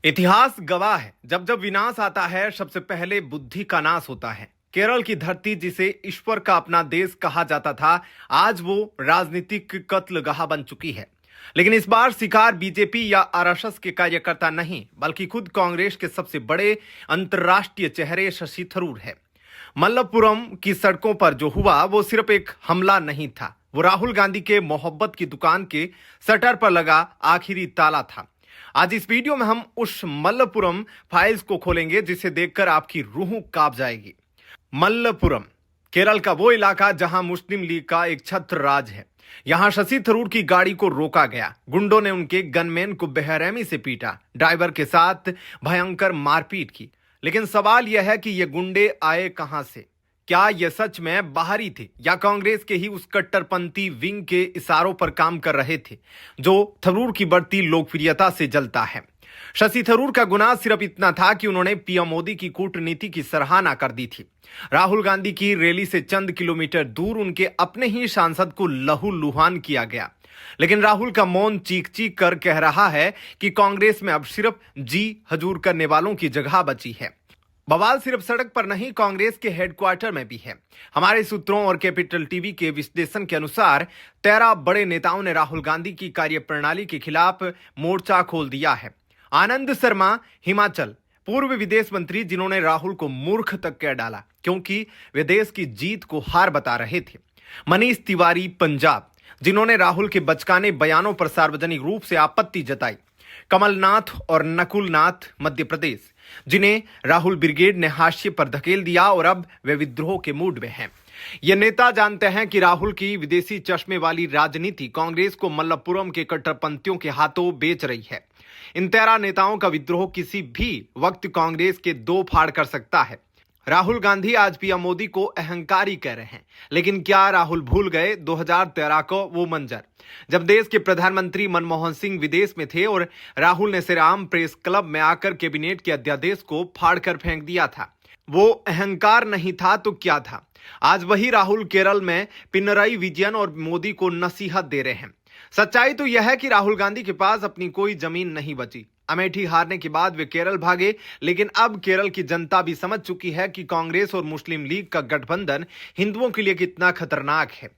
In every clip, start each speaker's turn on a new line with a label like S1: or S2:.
S1: इतिहास गवाह है, जब जब विनाश आता है सबसे पहले बुद्धि का नाश होता है। केरल की धरती जिसे ईश्वर का अपना देश कहा जाता था, आज वो राजनीतिक कत्लगाह बन चुकी है। लेकिन इस बार शिकार बीजेपी या आरएसएस के कार्यकर्ता नहीं, बल्कि खुद कांग्रेस के सबसे बड़े अंतर्राष्ट्रीय चेहरे शशि थरूर है। मल्लपुरम की सड़कों पर जो हुआ वो सिर्फ एक हमला नहीं था, वो राहुल गांधी के मोहब्बत की दुकान के शटर पर लगा आखिरी ताला था। आज इस वीडियो में हम उस मल्लपुरम फाइल्स को खोलेंगे जिसे देखकर आपकी रूह कांप जाएगी। मल्लपुरम केरल का वो इलाका जहां मुस्लिम लीग का एक छत्र राज है। यहां शशि थरूर की गाड़ी को रोका गया, गुंडों ने उनके गनमैन को बेरहमी से पीटा, ड्राइवर के साथ भयंकर मारपीट की। लेकिन सवाल यह है कि ये गुंडे आए कहां से? क्या ये सच में बाहरी थे या कांग्रेस के ही उस कट्टरपंथी विंग के इशारों पर काम कर रहे थे जो थरूर की बढ़ती लोकप्रियता से जलता है? शशि थरूर का गुनाह सिर्फ इतना था कि उन्होंने पीएम मोदी की कूटनीति की सराहना कर दी थी। राहुल गांधी की रैली से चंद किलोमीटर दूर उनके अपने ही सांसद को लहूलुहान किया गया। लेकिन राहुल का मौन चीख चीख कर कह रहा है कि कांग्रेस में अब सिर्फ जी हजूर करने वालों की जगह बची है। बवाल सिर्फ सड़क पर नहीं, कांग्रेस के हेडक्वार्टर में भी है। हमारे सूत्रों और कैपिटल टीवी के विश्लेषण के अनुसार 13 बड़े नेताओं ने राहुल गांधी की कार्यप्रणाली के खिलाफ मोर्चा खोल दिया है। आनंद शर्मा हिमाचल, पूर्व विदेश मंत्री जिन्होंने राहुल को मूर्ख तक कह डाला क्योंकि वे देश की जीत को हार बता रहे थे। मनीष तिवारी पंजाब, जिन्होंने राहुल के बचकाने बयानों पर सार्वजनिक रूप से आपत्ति जताई। कमलनाथ और नकुलनाथ मध्य प्रदेश, जिन्हें राहुल ब्रिगेड ने हाशिए पर धकेल दिया और अब वे विद्रोह के मूड में हैं। ये नेता जानते हैं कि राहुल की विदेशी चश्मे वाली राजनीति कांग्रेस को मल्लपुरम के कट्टरपंथियों के हाथों बेच रही है। इन 13 नेताओं का विद्रोह किसी भी वक्त कांग्रेस के दो फाड़ कर सकता है। राहुल गांधी आज पीएम मोदी को अहंकारी कह रहे हैं, लेकिन क्या राहुल भूल गए 2013 को वो मंजर जब देश के प्रधानमंत्री मनमोहन सिंह विदेश में थे और राहुल ने श्रीराम प्रेस क्लब में आकर कैबिनेट के अध्यादेश को फाड़कर फेंक दिया था? वो अहंकार नहीं था तो क्या था? आज वही राहुल केरल में पिनराई विजयन और मोदी को नसीहत दे रहे हैं। सच्चाई तो यह है कि राहुल गांधी के पास अपनी कोई जमीन नहीं बची। अमेठी हारने के बाद वे केरल भागे, लेकिन अब केरल की जनता भी समझ चुकी है कि कांग्रेस और मुस्लिम लीग का गठबंधन हिंदुओं के लिए कितना खतरनाक है।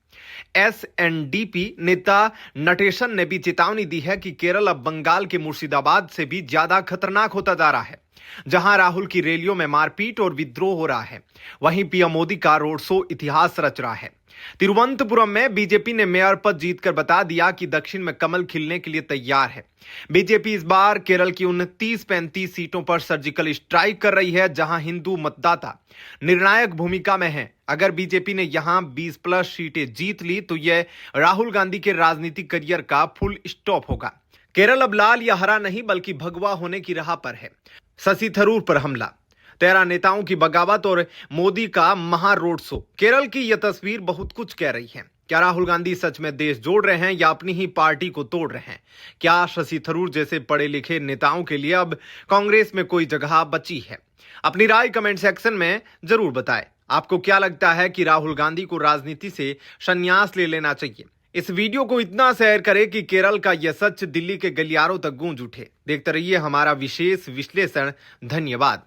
S1: एसएनडीपी नेता नटेशन ने भी चेतावनी दी है कि केरल अब बंगाल के मुर्शिदाबाद से भी ज्यादा खतरनाक होता जा रहा है, जहां राहुल की रैलियों में मारपीट और विद्रोह हो रहा है, वहीं पीएम मोदी का रोड शो इतिहास रच रहा है। तिरुवनंतपुरम में बीजेपी ने मेयर पद जीतकर बता दिया कि दक्षिण में कमल खिलने के लिए तैयार है। बीजेपी इस बार केरल की 29-35 सीटों पर सर्जिकल स्ट्राइक कर रही है, जहां हिंदू मतदाता निर्णायक भूमिका में है। अगर बीजेपी ने यहां 20+ सीटें जीत ली तो यह राहुल गांधी के राजनीतिक करियर का फुल स्टॉप होगा। केरल अब लाल या हरा नहीं बल्कि भगवा होने की राह पर है। शशि थरूर पर हमला, 13 नेताओं की बगावत और मोदी का महा रोड शो, केरल की यह तस्वीर बहुत कुछ कह रही है। क्या राहुल गांधी सच में देश जोड़ रहे हैं या अपनी ही पार्टी को तोड़ रहे हैं? क्या शशि थरूर जैसे पढ़े लिखे नेताओं के लिए अब कांग्रेस में कोई जगह बची है? अपनी राय कमेंट सेक्शन में जरूर बताएं। आपको क्या लगता है कि राहुल गांधी को राजनीति से संन्यास ले लेना चाहिए? इस वीडियो को इतना शेयर करें कि केरल का यह सच दिल्ली के गलियारों तक गूंज उठे। देखते रहिए हमारा विशेष विश्लेषण। धन्यवाद।